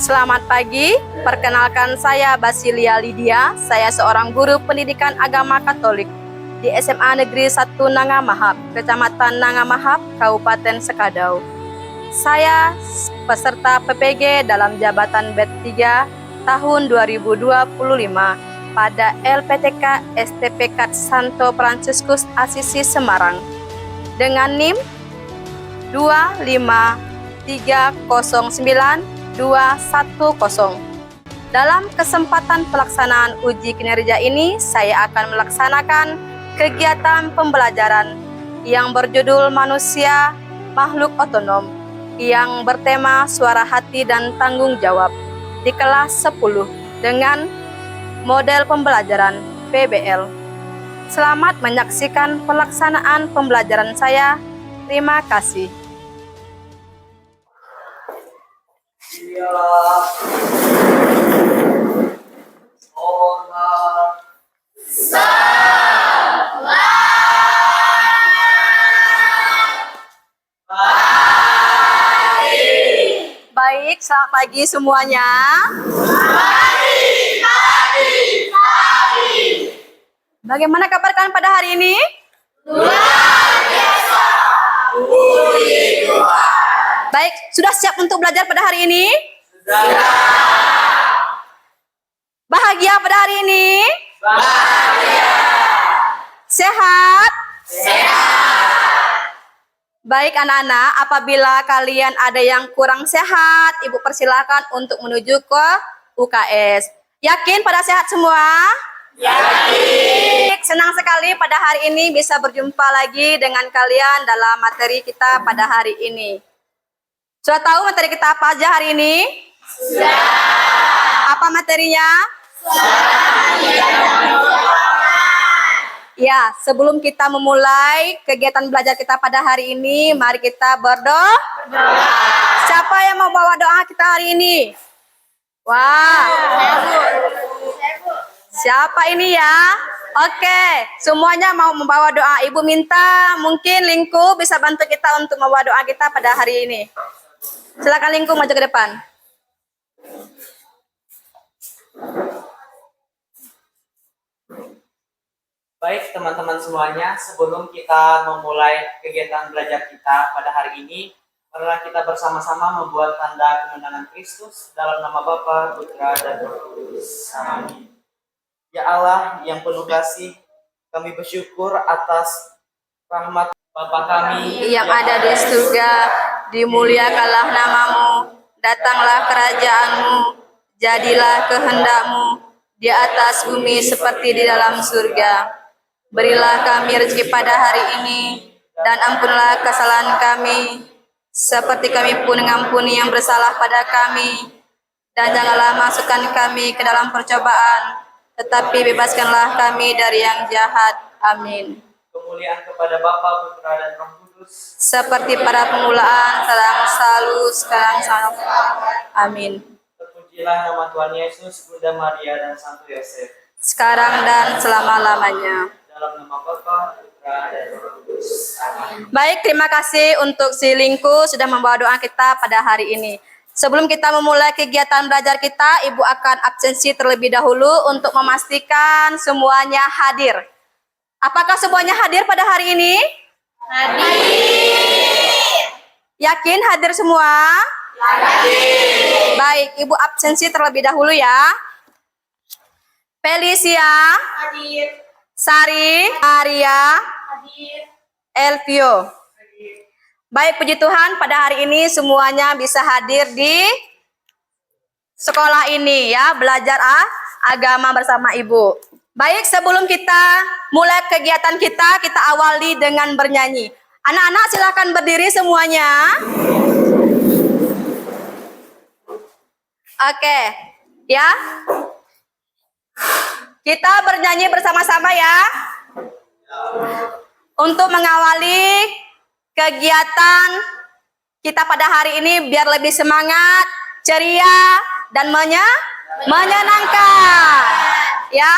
Selamat pagi, perkenalkan saya Basilia Lydia. Saya seorang guru pendidikan agama Katolik di SMA Negeri 1 Nangamahap, Kecamatan Nangamahap, Kabupaten Sekadau. Saya peserta PPG dalam jabatan BED 3 tahun 2025 pada LPTK STPK Santo Fransiskus Asisi Semarang dengan NIM 25309 210. Dalam kesempatan pelaksanaan uji kinerja ini, saya akan melaksanakan kegiatan pembelajaran yang berjudul Manusia Makhluk Otonom yang bertema suara hati dan tanggung jawab di kelas 10 dengan model pembelajaran PBL. Selamat menyaksikan pelaksanaan pembelajaran saya. Terima kasih. Baik, selamat pagi semuanya. Bagaimana kabar kalian pada hari ini? Luar biasa. Puji Tuhan. Baik, sudah siap untuk belajar pada hari ini? Sudah. Bahagia pada hari ini? Bahagia. Sehat? Sehat. Baik anak-anak, apabila kalian ada yang kurang sehat, Ibu persilakan untuk menuju ke UKS. Yakin pada sehat semua? Yakin. Senang sekali pada hari ini bisa berjumpa lagi dengan kalian dalam materi kita pada hari ini. Sudah tahu materi kita apa aja hari ini? Sudah. Apa materinya? Ya, sebelum kita memulai kegiatan belajar kita pada hari ini, mari kita berdoa. Siapa yang mau bawa doa kita hari ini? Wah. Siapa ini ya? Oke, semuanya mau membawa doa. Ibu minta mungkin Lingku bisa bantu kita untuk membawa doa kita pada hari ini. Silakan Lingku maju ke depan. Baik teman-teman semuanya, sebelum kita memulai kegiatan belajar kita pada hari ini, marilah kita bersama-sama membuat tanda kemenangan Kristus dalam nama Bapa, Putra, dan Roh Kudus. Amin. Ya Allah yang penuh kasih, kami bersyukur atas rahmat Bapa kami yang ada di surga, dimuliakanlah namamu, datanglah kerajaanmu, jadilah kehendakmu di atas bumi seperti di dalam surga. Berilah kami rezeki pada hari ini, dan ampunlah kesalahan kami, seperti kami pun mengampuni yang bersalah pada kami. Dan janganlah masukkan kami ke dalam percobaan, tetapi bebaskanlah kami dari yang jahat. Amin. Kemuliaan kepada Bapa, Putra, dan Roh Kudus, seperti pada permulaan, sekarang selalu. Amin. Terpujilah nama Tuhan Yesus, Bunda Maria, dan Santo Yosef, sekarang dan selama-lamanya. dalam nama Bapa, Putra, dan Roh Kudus. Amin. Baik, terima kasih untuk si Lingku sudah membawa doa kita pada hari ini. Sebelum kita memulai kegiatan belajar kita, Ibu akan absensi terlebih dahulu untuk memastikan semuanya hadir. Apakah semuanya hadir pada hari ini? Hadir. Yakin hadir semua? Hadir. Baik, Ibu absensi terlebih dahulu ya. Felicia. Hadir. Sari. Maria. Hadir. Elvio. Hadir. Baik, puji Tuhan pada hari ini semuanya bisa hadir di sekolah ini ya, belajar agama bersama Ibu. Baik, sebelum kita mulai kegiatan kita awali dengan bernyanyi. Anak-anak silakan berdiri semuanya. Oke, ya. Kita bernyanyi bersama-sama ya. Untuk mengawali kegiatan kita pada hari ini biar lebih semangat, ceria, dan menyenangkan. Ya.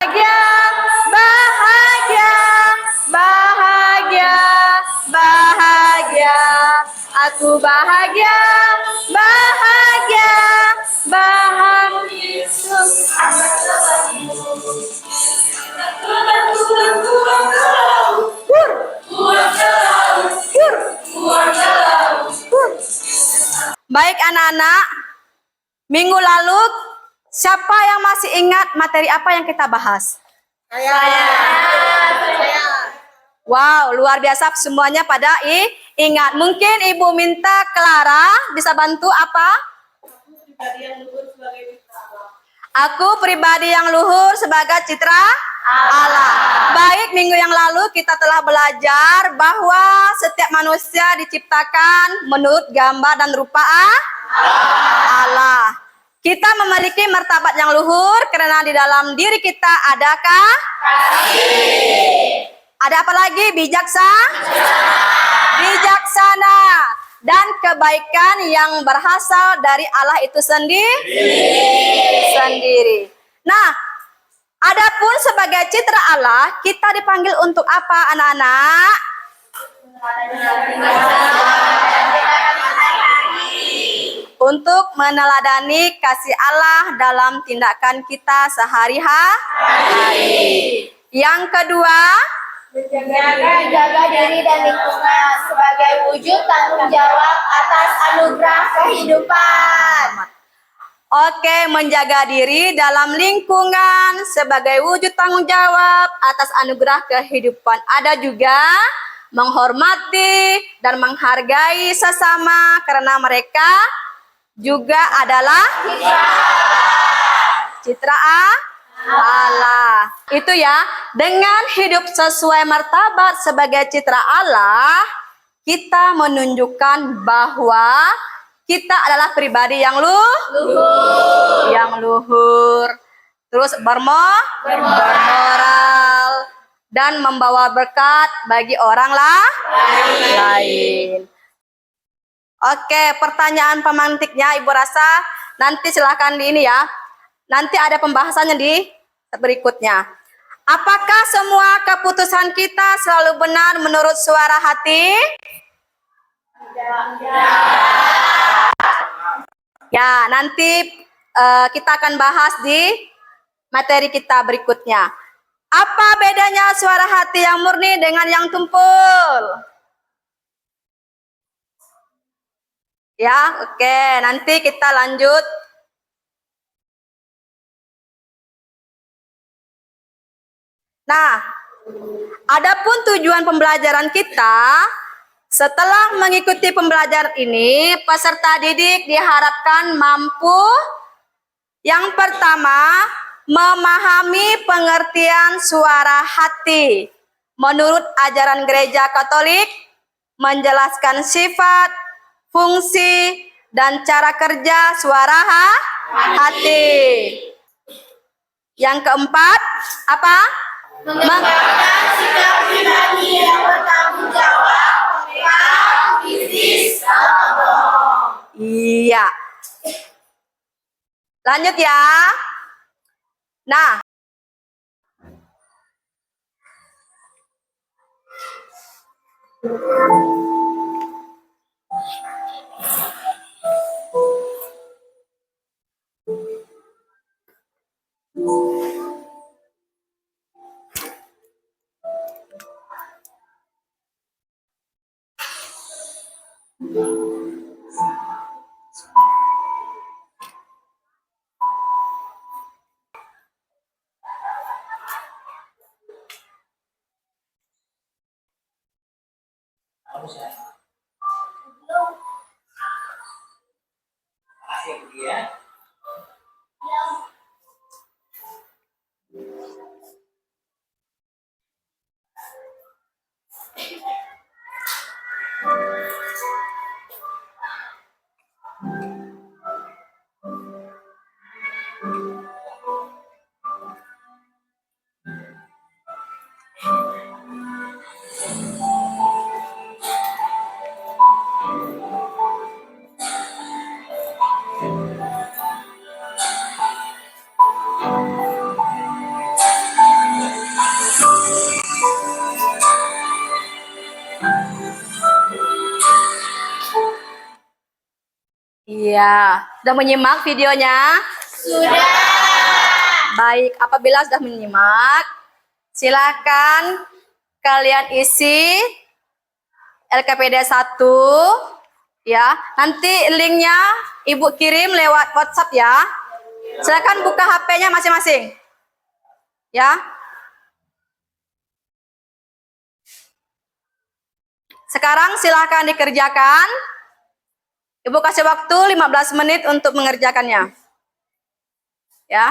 Bahagia, bahagia, bahagia, bahagia. Aku bahagia, bahagia. anak-anak, minggu lalu siapa yang masih ingat materi apa yang kita bahas? Saya. Wow, luar biasa semuanya pada ingat. Mungkin Ibu minta Clara bisa bantu apa? Aku pribadi yang luhur sebagai citra Allah. Baik, minggu yang lalu kita telah belajar bahwa setiap manusia diciptakan menurut gambar dan rupa Allah. Kita memiliki martabat yang luhur karena di dalam diri kita adakah? Ada apa lagi? Bijaksana dan kebaikan yang berasal dari Allah itu sendiri. Nah, adapun sebagai citra Allah, kita dipanggil untuk apa, anak-anak? Untuk meneladani kasih Allah dalam tindakan kita sehari-hari. Yang kedua, Menjaga diri dan lingkungan sebagai wujud tanggung jawab atas anugerah kehidupan. oke, menjaga diri dalam lingkungan sebagai wujud tanggung jawab atas anugerah kehidupan. Ada juga menghormati dan menghargai sesama karena mereka juga adalah citra Allah. Itu ya, dengan hidup sesuai martabat sebagai citra Allah, kita menunjukkan bahwa kita adalah pribadi yang luhur, terus bermoral dan membawa berkat bagi orang lain. Oke, pertanyaan pemantiknya Ibu rasa nanti silahkan di ini ya. Nanti ada pembahasannya di berikutnya. Apakah semua keputusan kita selalu benar menurut suara hati? Ya, nanti kita akan bahas di materi kita berikutnya. Apa bedanya suara hati yang murni dengan yang tumpul? Ya, oke. Nanti kita lanjut. Nah, adapun tujuan pembelajaran kita, setelah mengikuti pembelajaran ini, peserta didik diharapkan mampu yang pertama, memahami pengertian suara hati. Menurut ajaran Gereja Katolik, menjelaskan sifat, fungsi, dan cara kerja suara hati. Yang keempat, apa? Mengembangkan sikap pribadi yang bertanggung jawab, peka, bisnis, Iya. Lanjut ya. Nah, iya, sudah menyimak videonya? Sudah. Baik, apabila sudah menyimak, silakan kalian isi LKPD 1 Ya, nanti linknya Ibu kirim lewat WhatsApp ya. Silakan buka HP-nya masing-masing. Ya. Sekarang silakan dikerjakan. Ibu kasih waktu 15 menit untuk mengerjakannya. Ya.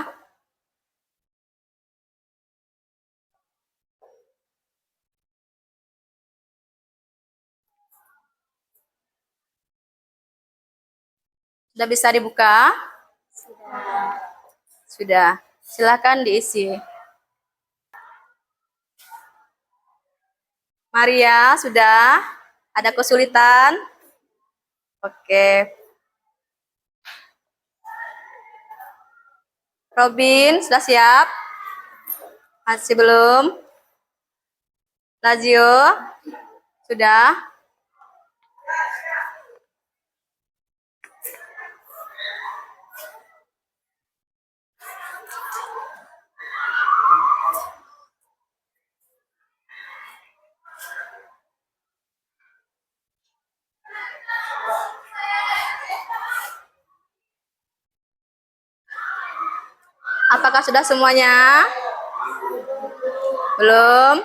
Sudah bisa dibuka? Sudah. Silakan diisi. Maria, sudah? Ada kesulitan? Oke. Robin, sudah siap? Masih belum? Lazio, sudah? Apakah sudah semuanya? Belum?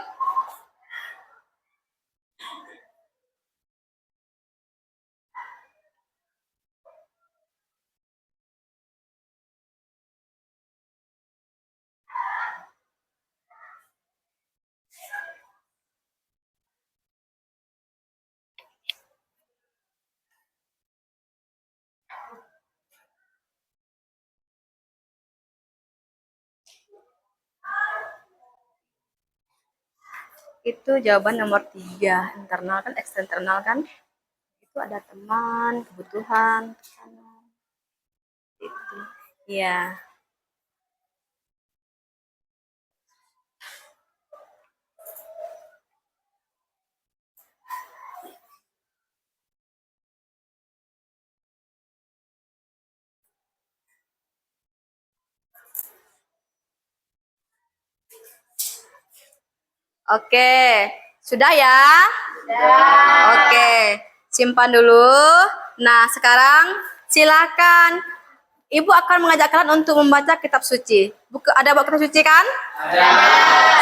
Itu jawaban nomor 3. Internal kan, eksternal kan? Itu ada teman, kebutuhan, tekanan. Itu. Iya. Oke, sudah ya? Sudah. Oke, simpan dulu. Nah, sekarang silakan. Ibu akan mengajak kalian untuk membaca kitab suci. Ada buku kitab suci kan? Ada.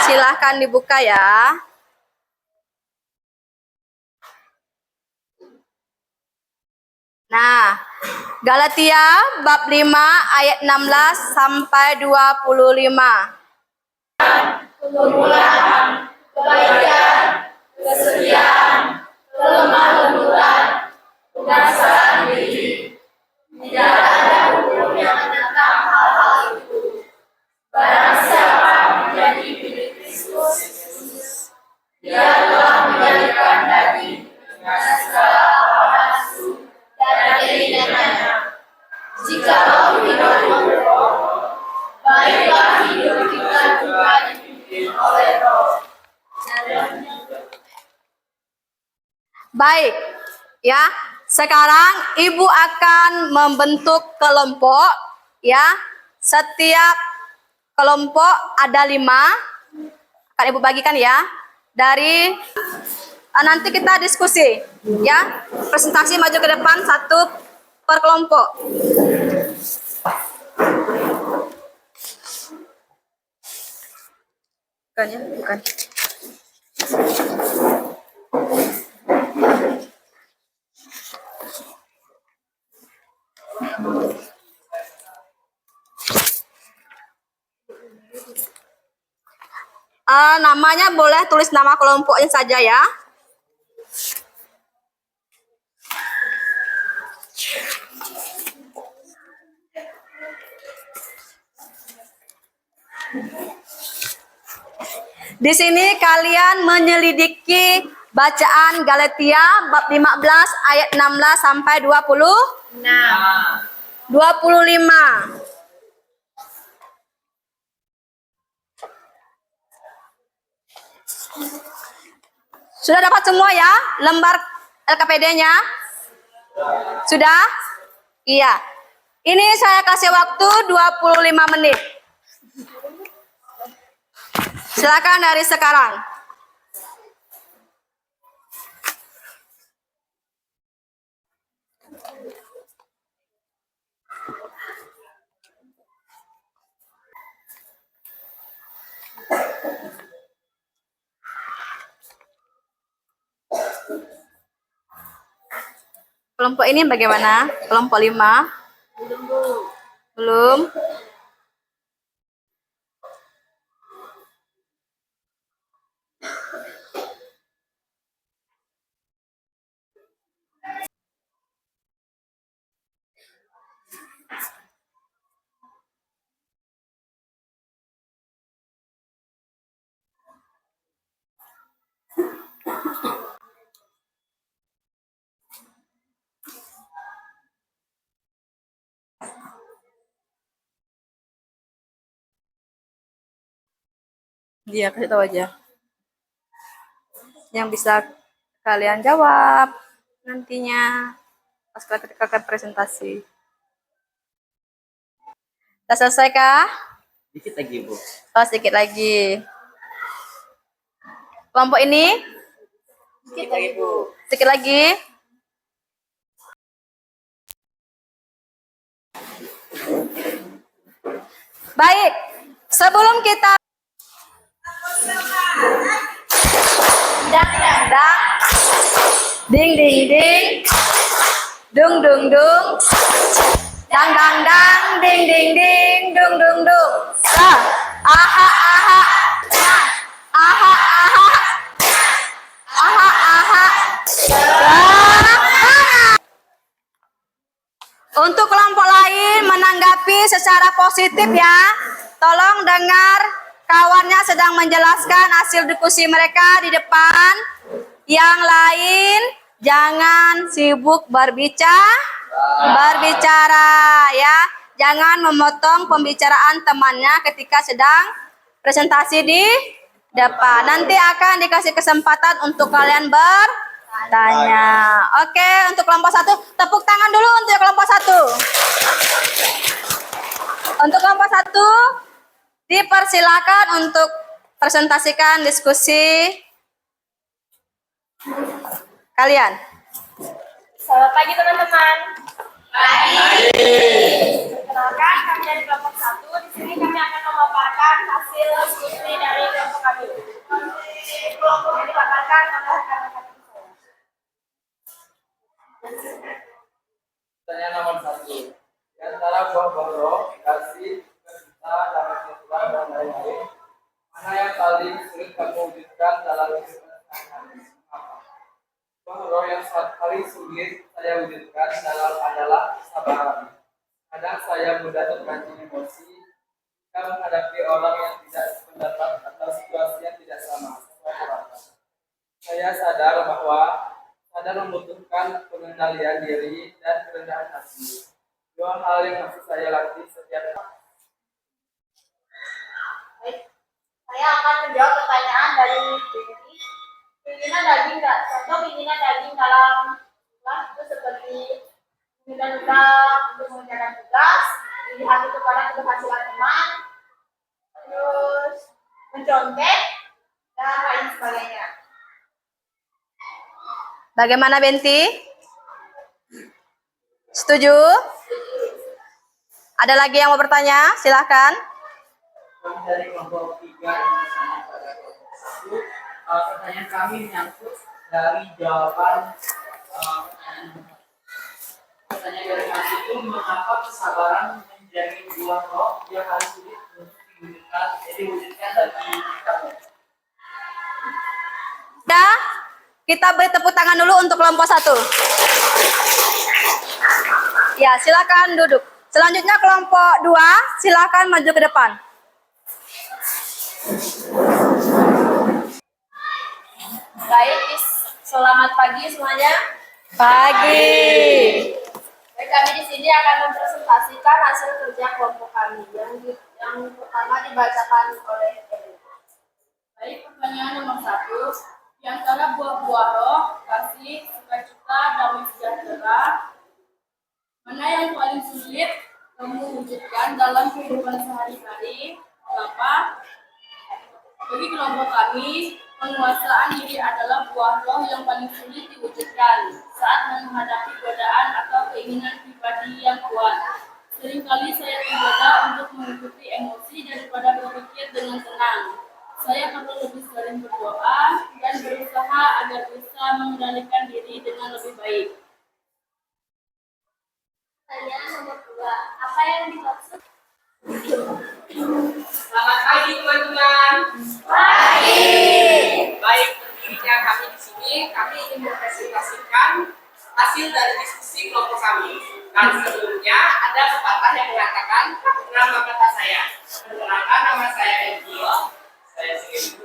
Silahkan dibuka ya. Nah, Galatia bab 5 ayat 16 sampai 25. Kemuliaan, kebaikan, kesetiaan, kelemah lembutan, pengasaran diri. Tidak ada hukum yang menentang hal-hal itu. Barang siapa menjadi milik Kristus, dia telah menjadikan daging dengan segala hawa nafsu dan keinginannya. Jikalau hidup menurut Roh, baiklah hidup kita juga dipimpin oleh Roh. Baik, ya. Sekarang Ibu akan membentuk kelompok, ya. Setiap kelompok ada 5. Akan Ibu bagikan ya. Dari nanti kita diskusi, ya. Presentasi maju ke depan 1 per kelompok. Bukan ya, bukan. Namanya boleh tulis nama kelompoknya saja ya. Di sini kalian menyelidiki bacaan Galatia bab 15 ayat 16 sampai 26. 25. Sudah dapat semua ya lembar LKPD-nya? Sudah? Iya. Ini saya kasih waktu 25 menit. Silakan dari sekarang. Kelompok ini bagaimana? Kelompok 5? Belum. Dia kasih tahu aja. Yang bisa kalian jawab nantinya pas ketika presentasi. Sudah selesai kah? Dikit lagi, Bu. Oh, sedikit lagi. Kelompok ini? Dikit lagi, Bu. Sedikit lagi. Baik, sebelum kita dang, ding ding ding, dung dung dung, dang dang dang, ding ding ding, dung dung dung. Aha aha, aha aha, aha aha. Untuk kelompok lain menanggapi secara positif ya. Tolong dengar kawannya sedang menjelaskan hasil diskusi mereka di depan. Yang lain jangan sibuk berbicara ya. Jangan memotong pembicaraan temannya ketika sedang presentasi di depan. Nanti akan dikasih kesempatan untuk kalian bertanya. Oke, untuk kelompok 1, tepuk tangan dulu untuk kelompok 1. Untuk kelompok 1, dipersilakan untuk presentasikan diskusi kalian. Selamat pagi teman-teman. Pagi. Perkenalkan, kami dari kelompok 1. Di sini kami akan memaparkan hasil diskusi dari kelompok kami. Yang dipaparkan oleh rekan-rekan saya. Pertanyaan nomor 1. Di antara buah-buah roh, kasih, cinta, damai sejahtera, dan lain-lain, mana yang paling sulit kamu wujudkan dalam kehidupan sehari-hari? Mengapa? Buah roh yang paling sulit saya wujudkan adalah kesabaran. Kadang saya mudah terpancing emosi jika menghadapi orang yang tidak sependapat atau situasi yang tidak sama sesuai harapan. Saya sadar membutuhkan pengendalian diri dan kerendahan hati. Dua hal yang masih saya latih setiap hari. Baik, saya akan menjawab pertanyaan dari Dewi. Keinginan daging, contoh keinginan daging dalam kelas itu seperti menunda untuk mengerjakan tugas, iri hati kepada keberhasilan teman, terus mencontek, dan lain sebagainya. Bagaimana Benti? Setuju? Ada lagi yang mau bertanya? Silahkan. Kami dari kelompok 3 yang bersama pada kelompok 1. Pertanyaan kami menyangkut dari jawaban pertanyaan dari kami itu, mengapa kesabaran menjadi buah roh yang paling sulit untuk diwujudkan bagi kamu? Ya, kita beri tepuk tangan dulu untuk kelompok 1. Ya, silakan duduk. Selanjutnya kelompok 2, silakan maju ke depan. Baik, selamat pagi semuanya. Pagi. Baik, kami di sini akan mempresentasikan hasil kerja kelompok kami yang pertama dibacakan oleh Eri. Baik, pertanyaan nomor 1. Di antara buah-buah roh, kasih, sukacita, damai sejahtera, mana yang paling sulit kamu wujudkan dalam kehidupan sehari-hari? Mengapa? Bagi kelompok kami, penguasaan diri adalah buah roh yang paling sulit diwujudkan saat menghadapi godaan atau keinginan pribadi yang kuat. Seringkali saya tergoda untuk mengikuti emosi daripada berpikir dengan tenang. Saya perlu lebih sering berdoa dan berusaha agar bisa mengendalikan diri dengan lebih baik. Pertanyaan nomor 2. Apa yang dimaksud? Selamat pagi teman-teman. Pagi. Baik, tentunya kami di sini kami ingin mempresentasikan hasil dari diskusi kelompok kami. Dan sebelumnya ada pepatah yang mengatakan nama kata saya. Perkenalkan, nama saya Elvio. Saya Sigit.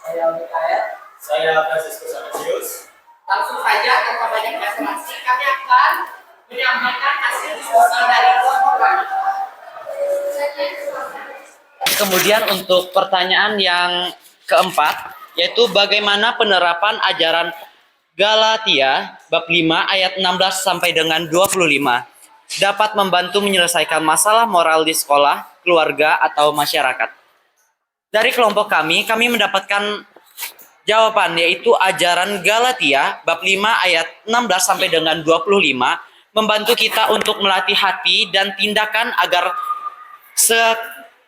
Saya Mikael. Saya Franciscus Anusius. Langsung saja tanpa banyak basa-basi kami akan menyampaikan hasil diskusi dari kelompok kami. Kemudian untuk pertanyaan yang keempat, yaitu bagaimana penerapan ajaran Galatia bab 5 ayat 16 sampai dengan 25 dapat membantu menyelesaikan masalah moral di sekolah, keluarga, atau masyarakat. Dari kelompok kami mendapatkan jawaban, yaitu ajaran Galatia bab 5 ayat 16 sampai dengan 25 membantu kita untuk melatih hati dan tindakan agar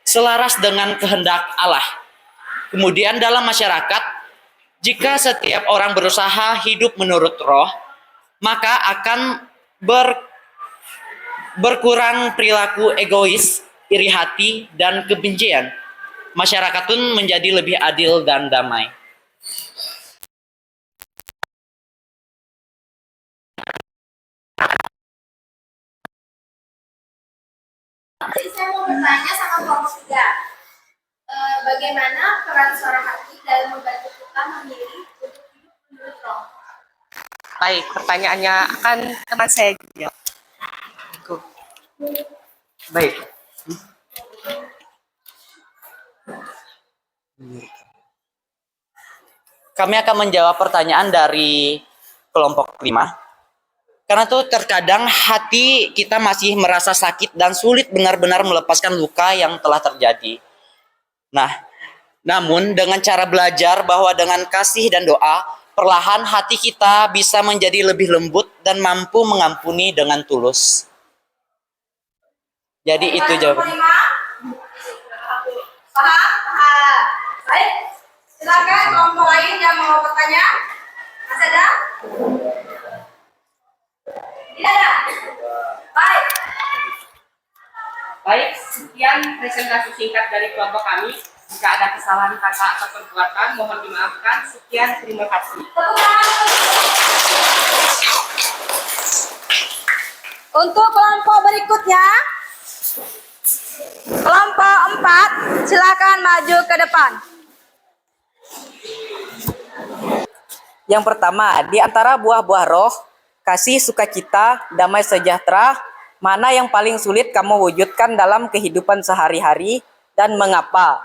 selaras dengan kehendak Allah. Kemudian dalam masyarakat, jika setiap orang berusaha hidup menurut roh, maka akan berkurang perilaku egois, iri hati, dan kebencian. Masyarakat pun menjadi lebih adil dan damai. Jadi saya mau bertanya sama kelompok 3. Bagaimana peran suara hati dalam membantu kita memilih untuk hidup menurut roh? Baik, pertanyaannya akan teman saya jawab. Baik. Kami akan menjawab pertanyaan dari kelompok 5. Karena tuh terkadang hati kita masih merasa sakit dan sulit benar-benar melepaskan luka yang telah terjadi. Nah, namun dengan cara belajar bahwa dengan kasih dan doa, perlahan hati kita bisa menjadi lebih lembut dan mampu mengampuni dengan tulus. Jadi itu jawabannya. Paham? Baik. Silakan kelompok lain yang mau bertanya. Masih ada? Tidak ada. Baik. Baik, sekian presentasi singkat dari kelompok kami. Jika ada kesalahan kata atau perbuatan, mohon dimaafkan. Sekian, terima kasih. Untuk kelompok berikutnya, kelompok 4, silakan maju ke depan. Yang pertama, di antara buah-buah roh, kasih, sukacita, damai sejahtera, mana yang paling sulit kamu wujudkan dalam kehidupan sehari-hari dan mengapa?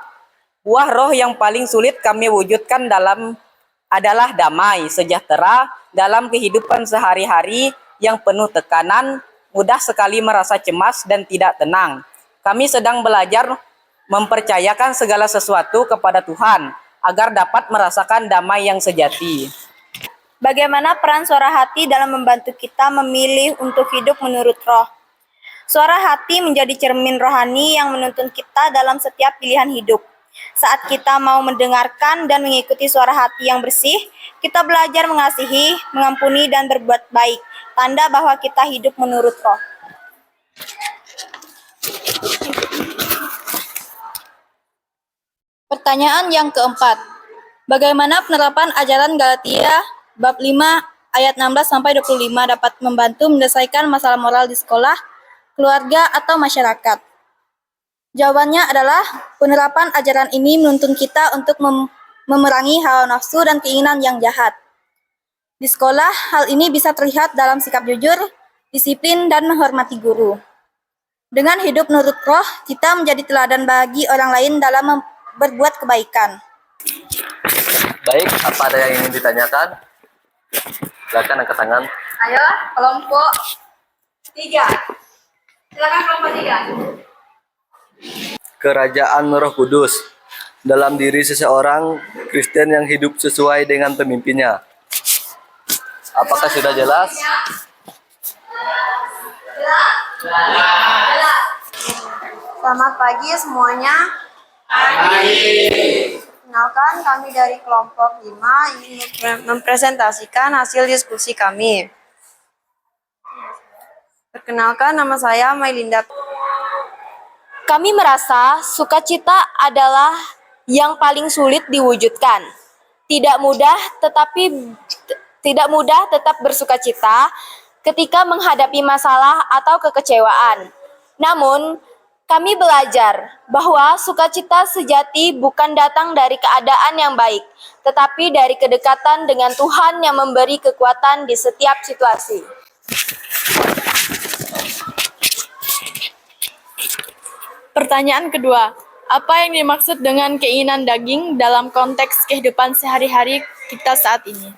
Buah roh yang paling sulit kami wujudkan adalah damai sejahtera dalam kehidupan sehari-hari yang penuh tekanan, mudah sekali merasa cemas dan tidak tenang. Kami sedang belajar mempercayakan segala sesuatu kepada Tuhan agar dapat merasakan damai yang sejati. Bagaimana peran suara hati dalam membantu kita memilih untuk hidup menurut roh? Suara hati menjadi cermin rohani yang menuntun kita dalam setiap pilihan hidup. Saat kita mau mendengarkan dan mengikuti suara hati yang bersih, kita belajar mengasihi, mengampuni, dan berbuat baik. Tanda bahwa kita hidup menurut roh. Pertanyaan yang keempat. Bagaimana penerapan ajaran Galatia bab 5 ayat 16 sampai 25 dapat membantu menyelesaikan masalah moral di sekolah, keluarga, atau masyarakat? Jawabannya adalah penerapan ajaran ini menuntun kita untuk memerangi hawa nafsu dan keinginan yang jahat. Di sekolah, hal ini bisa terlihat dalam sikap jujur, disiplin, dan menghormati guru. Dengan hidup menurut roh, kita menjadi teladan bagi orang lain dalam berbuat kebaikan. Baik, apa ada yang ingin ditanyakan? Silakan angkat tangan. Ayo, kelompok 3. Silakan kelompok 3. Kerajaan Roh Kudus dalam diri seseorang Kristen yang hidup sesuai dengan pemimpinnya. Apakah sudah jelas? Selamat pagi semuanya. Kenalkan, kami dari kelompok 5 ingin mempresentasikan hasil diskusi kami. Perkenalkan, nama saya Mailinda. Kami merasa sukacita adalah yang paling sulit diwujudkan. Tidak mudah tetap bersukacita ketika menghadapi masalah atau kekecewaan. Namun, kami belajar bahwa sukacita sejati bukan datang dari keadaan yang baik, tetapi dari kedekatan dengan Tuhan yang memberi kekuatan di setiap situasi. Pertanyaan kedua, apa yang dimaksud dengan keinginan daging dalam konteks kehidupan sehari-hari kita saat ini?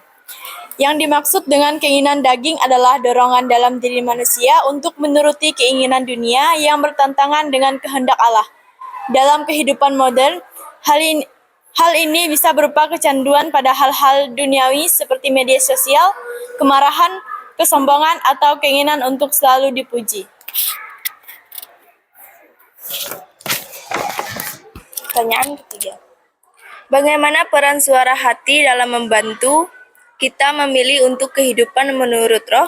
Yang dimaksud dengan keinginan daging adalah dorongan dalam diri manusia untuk menuruti keinginan dunia yang bertentangan dengan kehendak Allah. Dalam kehidupan modern, hal ini bisa berupa kecanduan pada hal-hal duniawi seperti media sosial, kemarahan, kesombongan, atau keinginan untuk selalu dipuji. Pertanyaan ketiga. Bagaimana peran suara hati dalam membantu kita memilih untuk kehidupan menurut roh?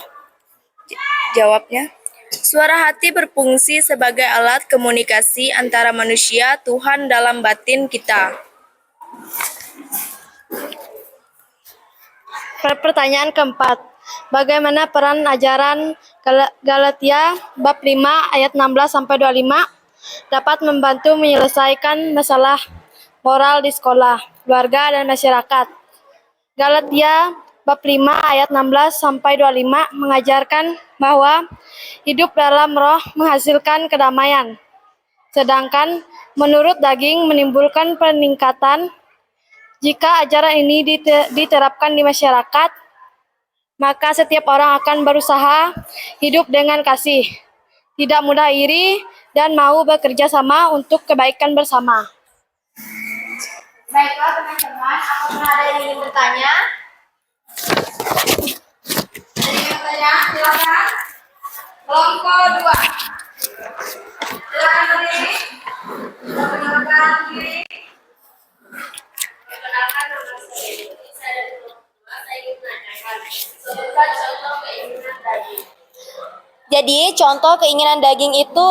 Jawabnya, suara hati berfungsi sebagai alat komunikasi antara manusia Tuhan dalam batin kita. Pertanyaan keempat. Bagaimana peran ajaran Galatia bab 5 ayat 16-25 dapat membantu menyelesaikan masalah moral di sekolah, keluarga, dan masyarakat? Galatia bab 5 ayat 16-25 mengajarkan bahwa hidup dalam roh menghasilkan kedamaian, sedangkan menurut daging menimbulkan peningkatan. Jika ajaran ini diterapkan di masyarakat, maka setiap orang akan berusaha hidup dengan kasih, tidak mudah iri, dan mau bekerja sama untuk kebaikan bersama. Baiklah teman-teman, apakah ada yang ingin bertanya? Ada yang ingin bertanya? Silakan. Kelompok 2. Silakan berdiri. Perkenalkan diri. Perkenalkan nama saya. Saya dari kelompok 2. Saya ingin menanyakan. Sebutkan contoh keinginan daging. Jadi, contoh keinginan daging itu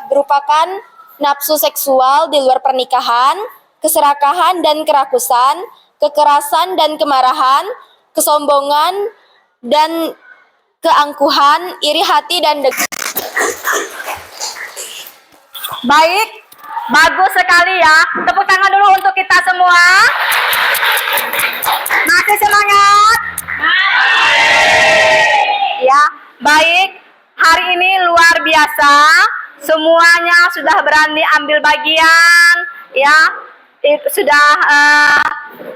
merupakan nafsu seksual di luar pernikahan, keserakahan dan kerakusan, kekerasan dan kemarahan, kesombongan dan keangkuhan, iri hati dan Baik, bagus sekali ya. Tepuk tangan dulu untuk kita semua. Masih semangat? Ya, baik. Hari ini luar biasa. Semuanya sudah berani ambil bagian, ya. Sudah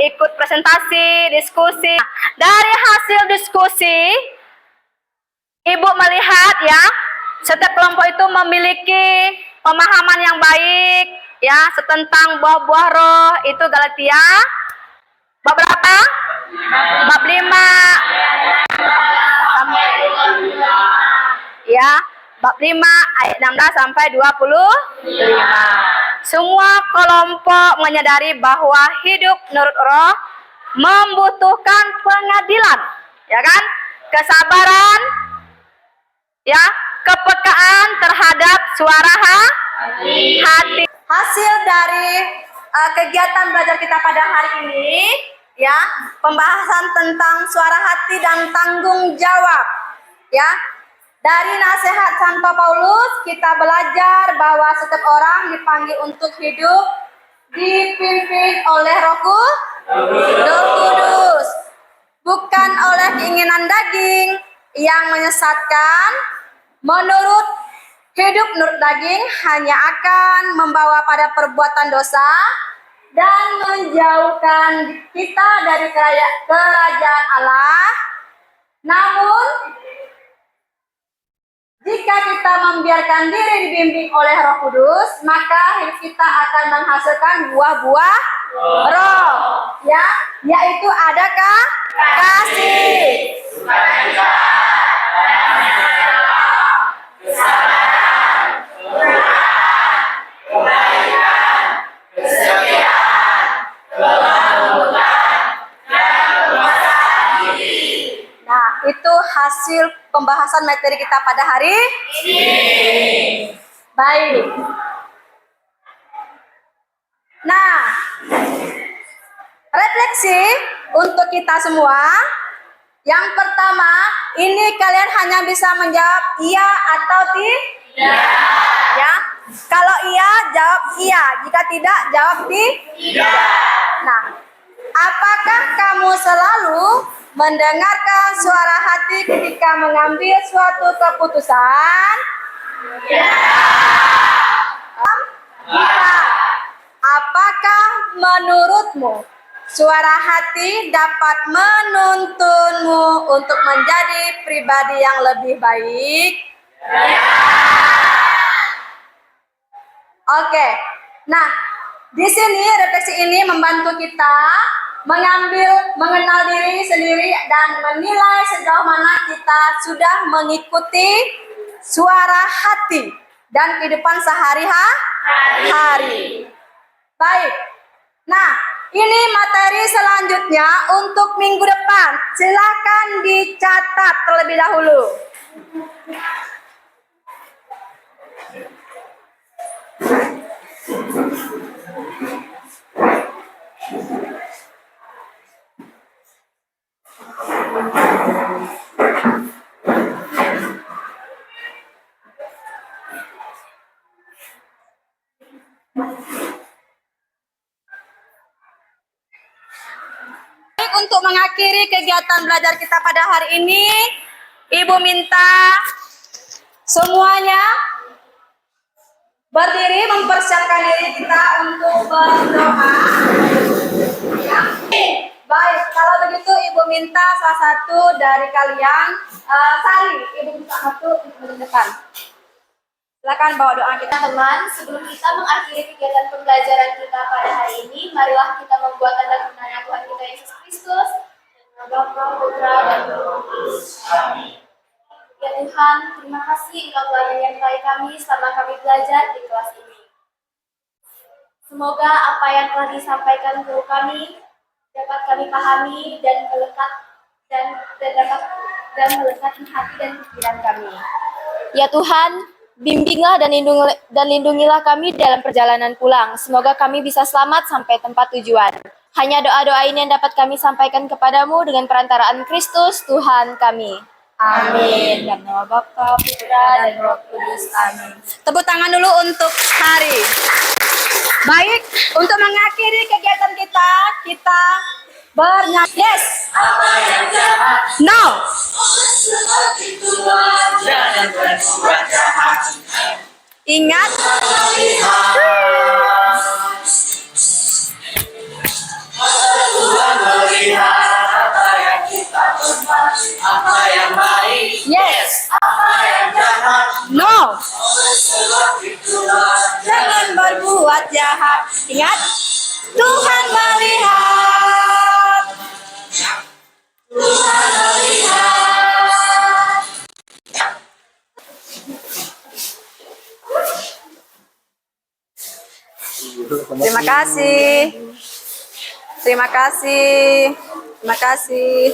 ikut presentasi, diskusi. Dari hasil diskusi, Ibu melihat ya, setiap kelompok itu memiliki pemahaman yang baik ya tentang buah-buah roh. Itu Galatia bab berapa? Bab 5 ya, bab 5 ayat 16 sampai 25. Semua kelompok menyadari bahwa hidup menurut roh membutuhkan pengadilan, ya kan? Kesabaran, ya, kepekaan terhadap suara hati. Hasil dari kegiatan belajar kita pada hari ini, ya, pembahasan tentang suara hati dan tanggung jawab, ya. Dari nasihat Santo Paulus kita belajar bahwa setiap orang dipanggil untuk hidup dipimpin oleh Roh Kudus, bukan oleh keinginan daging yang menyesatkan. Hidup menurut daging hanya akan membawa pada perbuatan dosa dan menjauhkan kita dari kerajaan Allah. Namun, jika kita membiarkan diri dibimbing oleh Roh Kudus, maka hidup kita akan menghasilkan buah-buah roh, ya, yaitu adakah kasih, Nah, itu hasil pembahasan materi kita pada hari ini. Baik. Nah, refleksi untuk kita semua. Yang pertama, ini kalian hanya bisa menjawab iya atau tidak. Ya. Kalau iya, jawab iya. Jika tidak, jawab tidak. Nah, apakah kamu selalu mendengarkan suara hati ketika mengambil suatu keputusan? Ya. Apakah menurutmu suara hati dapat menuntunmu untuk menjadi pribadi yang lebih baik? Ya. Oke. Nah, di sini refleksi ini membantu kita mengenal diri sendiri dan menilai sejauh mana kita sudah mengikuti suara hati dan kehidupan sehari-hari. Baik. Nah, ini materi selanjutnya untuk minggu depan. Silakan dicatat terlebih dahulu. Untuk mengakhiri kegiatan belajar kita pada hari ini, Ibu minta semuanya berdiri mempersiapkan diri kita untuk berdoa. Ya. Baik, kalau begitu Ibu minta salah satu dari kalian, Sari, Ibu minta satu untuk depan. Silakan bawa doa kita. Teman, sebelum kita mengakhiri kegiatan pembelajaran kita pada hari ini, marilah kita membuat tanda kebenaran Tuhan kita Yesus Kristus, dan Bapa, Putra, dan Roh Kudus. Amin. Ya Tuhan, terima kasih Engkau telah menyertai kami selama kami belajar di kelas ini. Semoga apa yang telah disampaikan guru kami dapat kami pahami dan melekat di hati dan pikiran kami. Ya Tuhan, bimbinglah dan lindungilah kami dalam perjalanan pulang. Semoga kami bisa selamat sampai tempat tujuan. Hanya doa-doa ini yang dapat kami sampaikan kepadamu dengan perantaraan Kristus, Tuhan kami. Amin. Dan nama Bapa, Putra, dan Roh Kudus. Amin. Tepuk tangan dulu untuk Sari. Baik, untuk mengakhiri kegiatan kita bernyanyi. Yes. No. Ingat. Yes. No. Jangan berbuat jahat. Ingat. Tuhan melihat. Tuhan melihat. Terima kasih. Terima kasih. Terima kasih.